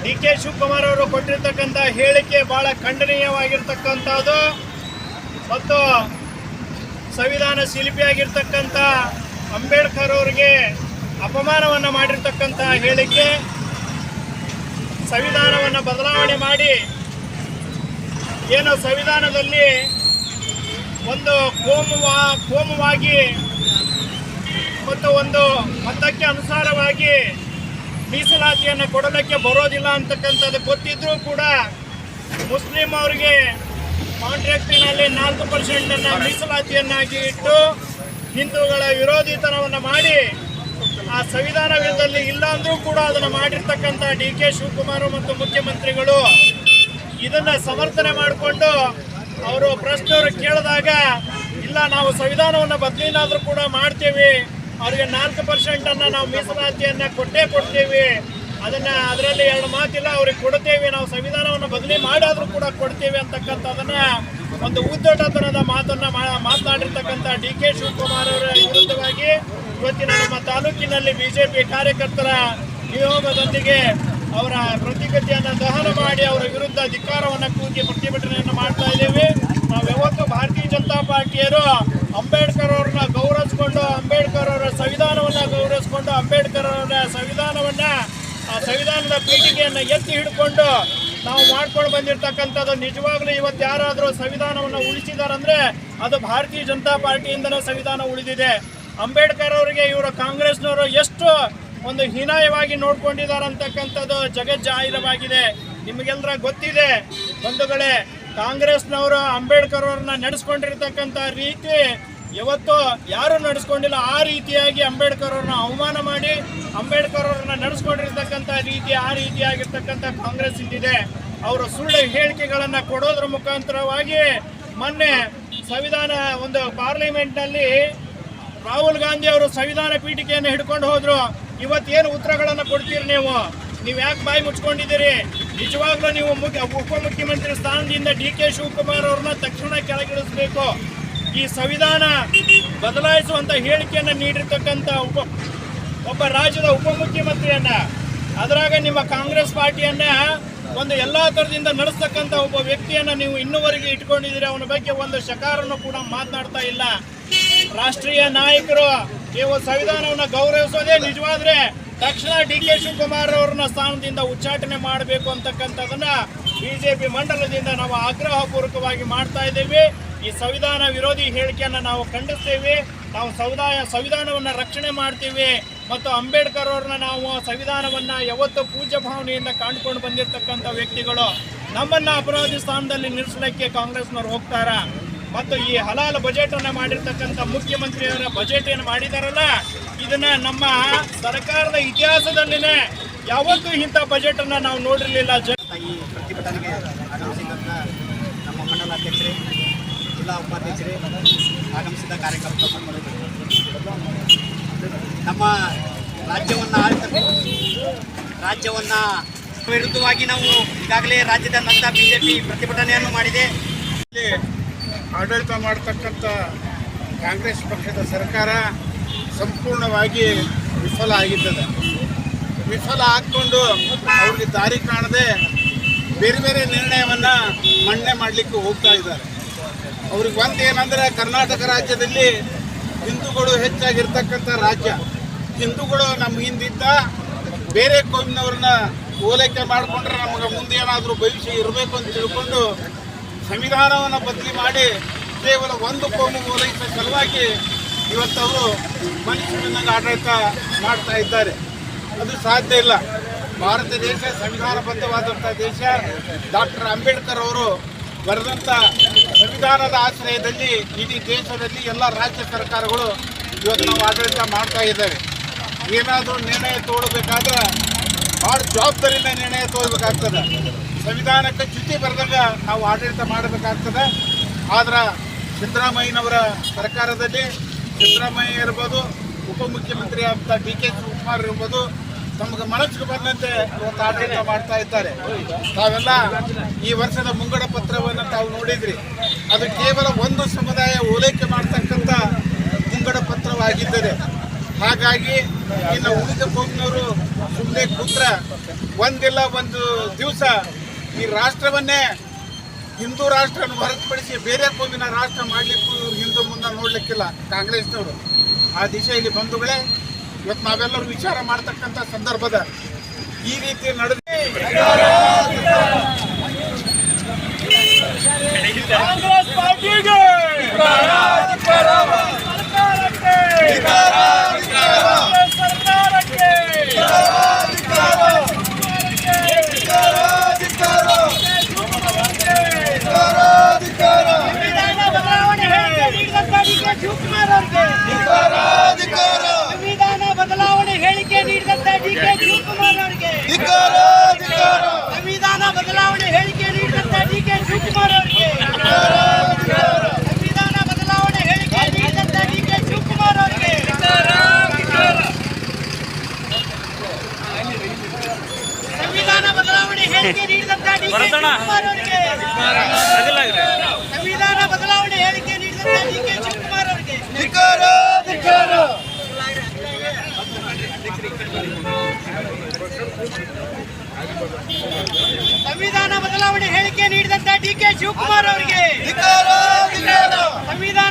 D K Shivakumar ಅವರು ಕೊಟ್ಟಿರ್ತಕ್ಕಂಥ ಹೇಳಿಕೆ ಬಹಳ ಖಂಡನೀಯವಾಗಿರ್ತಕ್ಕಂಥದ್ದು ಮತ್ತು ಸಂವಿಧಾನ ಶಿಲ್ಪಿಯಾಗಿರ್ತಕ್ಕಂಥ ಅಂಬೇಡ್ಕರ್ ಅವರಿಗೆ ಅಪಮಾನವನ್ನು ಮಾಡಿರ್ತಕ್ಕಂಥ ಹೇಳಿಕೆ. ಸಂವಿಧಾನವನ್ನು ಬದಲಾವಣೆ ಮಾಡಿ ಏನು ಸಂವಿಧಾನದಲ್ಲಿ ಒಂದು ಕೋಮುವಾಗಿ ಮತ್ತು ಒಂದು ಮತಕ್ಕೆ ಅನುಸಾರವಾಗಿ ಮೀಸಲಾತಿಯನ್ನು ಕೊಡಲಿಕ್ಕೆ ಬರೋದಿಲ್ಲ ಅಂತಕ್ಕಂಥದ್ದು ಗೊತ್ತಿದ್ರೂ ಕೂಡ ಮುಸ್ಲಿಂ ಅವರಿಗೆ ಕಾಂಟ್ರಾಕ್ಟಿನಲ್ಲಿ 4% ಮೀಸಲಾತಿಯನ್ನಾಗಿ ಇಟ್ಟು ಹಿಂದೂಗಳ ವಿರೋಧಿತನವನ್ನು ಮಾಡಿ ಆ ಸಂವಿಧಾನದಲ್ಲಿ ಇಲ್ಲ ಅಂದ್ರೂ ಕೂಡ ಅದನ್ನು ಮಾಡಿರ್ತಕ್ಕಂಥ ಡಿ ಕೆ ಶಿವಕುಮಾರ್ ಮತ್ತು ಮುಖ್ಯಮಂತ್ರಿಗಳು ಇದನ್ನು ಸಮರ್ಥನೆ ಮಾಡಿಕೊಂಡು ಅವರು ಪ್ರಶ್ನೆಯವರು ಕೇಳಿದಾಗ ಇಲ್ಲ ನಾವು ಸಂವಿಧಾನವನ್ನು ಬದಲಿನಾದರೂ ಕೂಡ ಮಾಡ್ತೇವೆ, ಅವರಿಗೆ 4% ನಾವು ಮೀಸಲಾತಿಯನ್ನು ಕೊಡ್ತೇವೆ, ಅದರಲ್ಲಿ ಎರಡು ಮಾತಿಲ್ಲ, ಅವ್ರಿಗೆ ಕೊಡ್ತೇವೆ, ನಾವು ಸಂವಿಧಾನವನ್ನು ಬದಲಿ ಮಾಡಾದರೂ ಕೂಡ ಕೊಡ್ತೇವೆ ಅಂತಕ್ಕಂಥದನ್ನ ಒಂದು ಉದ್ದಟತನದ ಮಾತನಾಡಿರ್ತಕ್ಕಂಥ ಡಿ ಕೆ ಶಿವಕುಮಾರ್ ಅವರ ವಿರುದ್ಧವಾಗಿ ಇವತ್ತಿನ ನಮ್ಮ ತಾಲೂಕಿನಲ್ಲಿ ಬಿಜೆಪಿ ಕಾರ್ಯಕರ್ತರ ನಿಯೋಗದೊಂದಿಗೆ ಅವರ ಪ್ರತಿಕೃತಿಯನ್ನು ದಹನ ಮಾಡಿ ಅವರ ವಿರುದ್ಧ ಧಿಕ್ಕಾರವನ್ನು ಕೂಗಿ ಪ್ರತಿಭಟನೆಯನ್ನು ಮಾಡ್ತಾ ಇದ್ದೇವೆ. ನಾವು ಯಾವತ್ತೂ ಭಾರತೀಯ ಜನತಾ ಪಾರ್ಟಿಯರು ಅಂಬೇಡ್ಕರ್ ಅವರನ್ನ ಗೌರವಿಸಿಕೊಂಡು, ಅಂಬೇಡ್ಕರ್ ಅವರ ಸಂವಿಧಾನವನ್ನು ಗೌರವಿಸಿಕೊಂಡು, ಅಂಬೇಡ್ಕರ್ ಅವರ ಸಂವಿಧಾನದ ಪೀಠಿಗೆಯನ್ನು ಎತ್ತಿ ಹಿಡ್ಕೊಂಡು ನಾವು ಮಾಡ್ಕೊಂಡು ಬಂದಿರತಕ್ಕಂಥದ್ದು. ನಿಜವಾಗ್ಲೂ ಇವತ್ತು ಯಾರಾದರೂ ಸಂವಿಧಾನವನ್ನು ಉಳಿಸಿದಾರಂದ್ರೆ ಅದು ಭಾರತೀಯ ಜನತಾ ಪಾರ್ಟಿಯಿಂದಲೇ ಸಂವಿಧಾನ ಉಳಿದಿದೆ. ಅಂಬೇಡ್ಕರ್ ಅವರಿಗೆ ಇವರು ಕಾಂಗ್ರೆಸ್ನವರು ಎಷ್ಟು ಒಂದು ಹೀನಾಯವಾಗಿ ನೋಡ್ಕೊಂಡಿದ್ದಾರೆ ಅಂತಕ್ಕಂಥದ್ದು ಜಗಜ್ಜಾಹಿರವಾಗಿದೆ. ನಿಮಗೆಲ್ಲರ ಗೊತ್ತಿದೆ ಬಂಧುಗಳೇ, ಕಾಂಗ್ರೆಸ್ನವರು ಅಂಬೇಡ್ಕರ್ ಅವ್ರನ್ನ ನಡೆಸ್ಕೊಂಡಿರ್ತಕ್ಕಂಥ ರೀತಿ ಯಾವತ್ತೂ ಯಾರು ನಡೆಸ್ಕೊಂಡಿಲ್ಲ. ಆ ರೀತಿಯಾಗಿ ಅಂಬೇಡ್ಕರ್ ಅವ್ರನ್ನ ಅವಮಾನ ಮಾಡಿ ಅಂಬೇಡ್ಕರ್ ಅವ್ರನ್ನ ನಡೆಸ್ಕೊಂಡಿರ್ತಕ್ಕಂಥ ರೀತಿ ಆ ರೀತಿಯಾಗಿರ್ತಕ್ಕಂಥ ಕಾಂಗ್ರೆಸ್ ಇದೆ. ಅವರು ಸುಳ್ಳು ಹೇಳಿಕೆಗಳನ್ನು ಕೊಡೋದ್ರ ಮುಖಾಂತರವಾಗಿ ಮೊನ್ನೆ ಸಂವಿಧಾನ ಒಂದು ಪಾರ್ಲಿಮೆಂಟ್ನಲ್ಲಿ ರಾಹುಲ್ ಗಾಂಧಿ ಅವರು ಸಂವಿಧಾನ ಪೀಠಿಕೆಯನ್ನು ಹಿಡ್ಕೊಂಡು ಹೋದ್ರು. ಇವತ್ತೇನು ಉತ್ತರಗಳನ್ನು ಕೊಡ್ತೀರಿ ನೀವು ಯಾಕೆ ಬಾಯಿ ಮುಚ್ಕೊಂಡಿದ್ದೀರಿ? ನಿಜವಾಗ್ಲೂ ನೀವು ಉಪಮುಖ್ಯಮಂತ್ರಿ ಸ್ಥಾನದಿಂದ ಡಿ ಕೆ ಶಿವಕುಮಾರ್ ಅವ್ರನ್ನ ತಕ್ಷಣ ಕೆಳಗಿಳಿಸಬೇಕು. ಈ ಸಂವಿಧಾನ ಬದಲಾಯಿಸುವಂತ ಹೇಳಿಕೆಯನ್ನು ನೀಡಿರ್ತಕ್ಕಂಥ ಒಬ್ಬ ರಾಜ್ಯದ ಉಪಮುಖ್ಯಮಂತ್ರಿಯನ್ನ, ಅದರಾಗ ನಿಮ್ಮ ಕಾಂಗ್ರೆಸ್ ಪಾರ್ಟಿಯನ್ನ ಒಂದು ಎಲ್ಲಾ ತರದಿಂದ ನಡೆಸ್ತಕ್ಕಂಥ ಒಬ್ಬ ವ್ಯಕ್ತಿಯನ್ನ ನೀವು ಇನ್ನೂವರೆಗೆ ಇಟ್ಕೊಂಡಿದ್ದೀರಿ. ಅವನ ಬಗ್ಗೆ ಒಂದು ಶಕಾರನ್ನು ಕೂಡ ಮಾತನಾಡ್ತಾ ಇಲ್ಲ. ರಾಷ್ಟ್ರೀಯ ನಾಯಕರು ನೀವು ಸಂವಿಧಾನವನ್ನು ಗೌರವಿಸೋದೇ ನಿಜವಾದ್ರೆ ತಕ್ಷಣ ಡಿ ಕೆ ಶಿವಕುಮಾರ್ ಅವ್ರನ್ನ ಸ್ಥಾನದಿಂದ ಉಚ್ಚಾಟನೆ ಮಾಡಬೇಕು ಅಂತಕ್ಕಂಥದನ್ನ ಬಿಜೆಪಿ ಮಂಡಲದಿಂದ ನಾವು ಆಗ್ರಹಪೂರ್ವಕವಾಗಿ ಮಾಡ್ತಾ ಇದ್ದೇವೆ. ಈ ಸಂವಿಧಾನ ವಿರೋಧಿ ಹೇಳಿಕೆಯನ್ನು ನಾವು ಖಂಡಿಸ್ತೇವೆ. ನಾವು ಸಂವಿಧಾನವನ್ನು ರಕ್ಷಣೆ ಮಾಡ್ತೀವಿ ಮತ್ತು ಅಂಬೇಡ್ಕರ್ ಅವ್ರನ್ನ ನಾವು ಸಂವಿಧಾನವನ್ನ ಯಾವತ್ತೂ ಪೂಜ್ಯ ಭಾವನೆಯಿಂದ ಕಾಣ್ಕೊಂಡು ಬಂದಿರತಕ್ಕಂಥ ವ್ಯಕ್ತಿಗಳು. ನಮ್ಮನ್ನ ಅಪರಾಧಿ ಸ್ಥಾನದಲ್ಲಿ ನಿಲ್ಲಿಸಲಿಕ್ಕೆ ಕಾಂಗ್ರೆಸ್ನವ್ರು ಹೋಗ್ತಾರ. ಮತ್ತು ಈ ಹಲಾಲ್ ಬಜೆಟ್ ಅನ್ನ ಮಾಡಿರ್ತಕ್ಕಂಥ ಮುಖ್ಯಮಂತ್ರಿಯವರ ಬಜೆಟ್ ಏನು ಮಾಡಿದಾರಲ್ಲ, ಇದನ್ನ ನಮ್ಮ ಸರ್ಕಾರದ ಇತಿಹಾಸದಲ್ಲಿನೇ ಯಾವತ್ತೂ ಇಂಥ ಬಜೆಟ್ ಅನ್ನ ನಾವು ನೋಡಿರಲಿಲ್ಲ. ಈ ಪ್ರತಿಭಟನೆಗೆ ಆಗಮಿಸಿದಂಥ ನಮ್ಮ ಮಂಡಲ ಅಧ್ಯಕ್ಷರೇ, ಜಿಲ್ಲಾ ಉಪಾಧ್ಯಕ್ಷರೇ, ಆಗಮಿಸಿದ ಕಾರ್ಯಕರ್ತ ನಮ್ಮ ರಾಜ್ಯವನ್ನು ವಿರುದ್ಧವಾಗಿ ನಾವು ಈಗಾಗಲೇ ರಾಜ್ಯದಾದ್ಯಂತ ಬಿಜೆಪಿ ಪ್ರತಿಭಟನೆಯನ್ನು ಮಾಡಿದೆ. ಆಡಳಿತ ಮಾಡತಕ್ಕಂಥ ಕಾಂಗ್ರೆಸ್ ಪಕ್ಷದ ಸರ್ಕಾರ ಸಂಪೂರ್ಣವಾಗಿ ವಿಫಲ ಆಗಿದ್ದದೆ. ವಿಫಲ ಹಾಕ್ಕೊಂಡು ಅವ್ರಿಗೆ ದಾರಿ ಕಾಣದೆ ಬೇರೆ ಬೇರೆ ನಿರ್ಣಯವನ್ನು ಮಂಡನೆ ಮಾಡಲಿಕ್ಕೆ ಹೋಗ್ತಾ ಇದ್ದಾರೆ. ಅವ್ರಿಗೆ ಒಂದೇನೆಂದರೆ, ಕರ್ನಾಟಕ ರಾಜ್ಯದಲ್ಲಿ ಹಿಂದೂಗಳು ಹೆಚ್ಚಾಗಿರ್ತಕ್ಕಂಥ ರಾಜ್ಯ. ಹಿಂದೂಗಳು ನಮ್ಮ ಹಿಂದಿದ್ದ ಬೇರೆ ಕೋಮಿನವ್ರನ್ನ ಓಲೈಕೆ ಮಾಡಿಕೊಂಡ್ರೆ ನಮಗೆ ಮುಂದೆ ಏನಾದರೂ ಭವಿಷ್ಯ ಇರಬೇಕು ಅಂತ ತಿಳ್ಕೊಂಡು ಸಂವಿಧಾನವನ್ನು ಬದಲಿ ಮಾಡಿ ಕೇವಲ ಒಂದು ಕೋಮು ಓಲೈಸುವ ಸಲುವಾಗಿ ಇವತ್ತವರು ಮನುಷ್ಯನಂಗೆ ಆಡಳಿತ ಮಾಡ್ತಾ ಇದ್ದಾರೆ. ಅದು ಸಾಧ್ಯ ಇಲ್ಲ. ಭಾರತ ದೇಶ ಸಂವಿಧಾನಬದ್ಧವಾದಂಥ ದೇಶ. ಡಾಕ್ಟರ್ ಅಂಬೇಡ್ಕರ್ ಅವರು ಬರೆದಂಥ ಸಂವಿಧಾನದ ಆಶ್ರಯದಲ್ಲಿ ಇಡೀ ದೇಶದಲ್ಲಿ ಎಲ್ಲ ರಾಜ್ಯ ಸರ್ಕಾರಗಳು ಇವತ್ತು ನಾವು ಆಡಳಿತ ಮಾಡ್ತಾ ಇದ್ದೇವೆ. ಏನಾದರೂ ನಿರ್ಣಯ ತಗೊಳ್ಬೇಕಾದ್ರೆ ಭಾಳ ಜವಾಬ್ದಾರಿಯಿಂದ ನಿರ್ಣಯ ತಗೊಳ್ಬೇಕಾಗ್ತದೆ. ಸಂವಿಧಾನಕ್ಕೆ ಚ್ಯುತಿ ಬರೆದಾಗ ನಾವು ಆಡಳಿತ ಮಾಡಬೇಕಾಗ್ತದೆ. ಆದ್ರೆ ಸಿದ್ದರಾಮಯ್ಯನವರ ಸರ್ಕಾರದಲ್ಲಿ ಸಿದ್ದರಾಮಯ್ಯ ಇರ್ಬೋದು, ಉಪಮುಖ್ಯಮಂತ್ರಿ ಅಂತ ಡಿ ಕೆ ಶಿವಕುಮಾರ್ ಇರ್ಬೋದು, ತಮಗೆ ಮನಸ್ಸಿಗೆ ಬಂದಂತೆ ಇವತ್ತು ಆಡಳಿತ ಮಾಡ್ತಾ ಇದ್ದಾರೆ. ತಾವೆಲ್ಲ ಈ ವರ್ಷದ ಮುಂಗಡ ಪತ್ರವನ್ನು ತಾವು ನೋಡಿದ್ರಿ. ಅದು ಕೇವಲ ಒಂದು ಸಮುದಾಯ ಓಲೈಕೆ ಮಾಡ್ತಕ್ಕಂಥ ಮುಂಗಡ ಪತ್ರವಾಗಿದ್ದರೆ. ಹಾಗಾಗಿ ಇನ್ನು ಉಳಿದ ಕೋಮಿನವರು ಸುಮ್ಮನೆ ಕೂತ್ರೆ ಒಂದಿಲ್ಲ ಒಂದು ದಿವಸ ಈ ರಾಷ್ಟ್ರವನ್ನೇ ಹಿಂದೂ ರಾಷ್ಟ್ರವನ್ನು ಹೊರತುಪಡಿಸಿ ಬೇರೆ ಕೋಮಿನ ರಾಷ್ಟ್ರ ಮಾಡಲಿಕ್ಕೂ ಹಿಂದೂ ಮುಂದೆ ನೋಡ್ಲಿಕ್ಕಿಲ್ಲ ಕಾಂಗ್ರೆಸ್ನವರು. ಆ ದಿಶೆಯಲ್ಲಿ ಬಂಧುಗಳೇ, ಇವತ್ತು ನಾವೆಲ್ಲರೂ ವಿಚಾರ ಮಾಡ್ತಕ್ಕಂಥ ಸಂದರ್ಭದ ಈ ರೀತಿ ನಡೆದ ಕಾಂಗ್ರೆಸ್ ಪಾರ್ಟಿಗೆ ಸರ್ಕಾರಕ್ಕೆ ಸಂವಿಧಾನ ಬದಲಾವಣೆ ಹೇಳಿಕೆ ನೀಡಿದಂತ ಡಿಕೆ ಶಿವಕುಮಾರ್ ಅವರಿಗೆ ಸಂವಿಧಾನ ಬದಲಾವಣೆ ಹೇಳಿಕೆ ನೀಡಿದಂತ ಡಿಕೆ ಶಿವಕುಮಾರ್ ಅವರಿಗೆ ಸಂವಿಧಾನ ಬದಲಾವಣೆ ಹೇಳಿಕೆ ನೀಡಿದಂತ ಡಿಕೆ ಶಿವಕುಮಾರ್ ಅವರಿಗೆ ಸಂವಿಧಾನ ಬದಲಾವಣೆ ಹೇಳಿಕೆ ನೀಡಿದಂತ ಡಿಕೆ ಶಿವಕುಮಾರ್ ಅವರಿಗೆ ಸಂವಿಧಾನ ಬದಲಾವಣೆ ಹೇಳಿಕೆ ನೀಡಿದಂತ ಡಿಕೆ ಶಿವಕುಮಾರ್ ಅವರಿಗೆ ಸಂವಿಧಾನ ಬದಲಾವಣೆ ಹೇಳಿಕೆ ನೀಡಿದಂತ ಡಿಕೆ ಶಿವಕುಮಾರ್ ಅವರಿಗೆ ಸಂವಿಧಾನ